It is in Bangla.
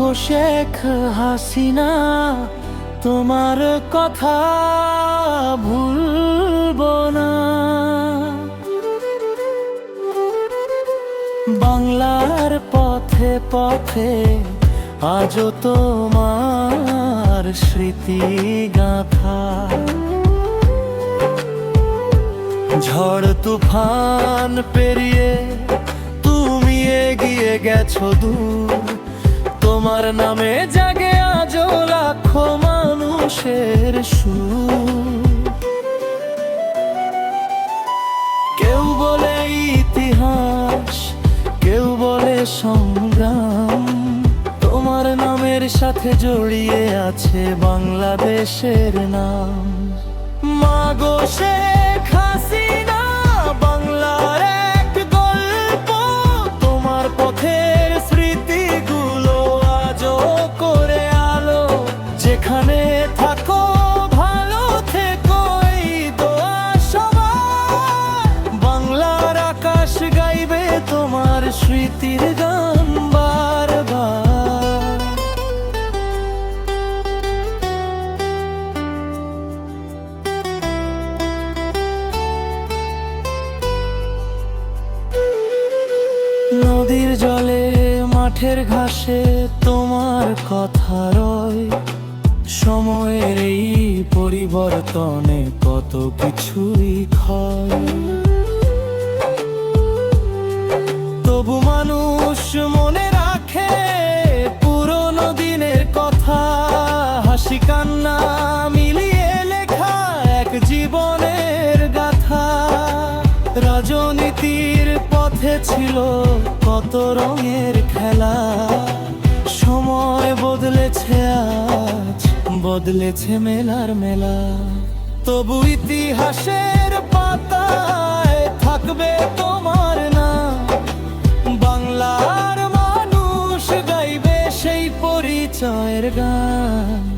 গো শেখ হাসিনা, তোমার কথা ভুলবো না। বাংলার পথে পথে আজও তোমার স্মৃতি গাথা। ঝড় তুফান পেরিয়ে তুমি এগিয়ে গেছো দূর, তোমার নামে জাগে আজও লাখো মানুষের সুর। কেউ বলে ইতিহাস, কেউ বলে সংগ্রাম, তোমার নামের সাথে জড়িয়ে আছে বাংলাদেশের নাম। মাগো শেখ হাসিনা, বাংলার এক গল্প, তোমার পথের স্মৃতিগুলো আজও করে আলো। যেখানে থাকো ভালো থেকো, এই দোয়া সবার। বাংলার আকাশ গাইবে তোমার স্মৃতির গান বারবার। নদীর জলে মাঠের ঘাসে তোমার কথা রয়। সময়ের এই পরিবর্তনে কত কিছুই ক্ষয়, তবু মানুষ মনে রাখে পুরনো দিনের কথা। হাসি কান্না মিলিয়ে লেখা এক জীবনের গাথা। রাজনীতির পথে ছিল কত রঙের খেলা, সময় বদলেছে আজ, বদলেছে মেলার মেলা। তবু ইতিহাসের পাতায় থাকবে তোমার নাম। বাংলার মানুষ গাইবে সেই পরিচয়ের গান।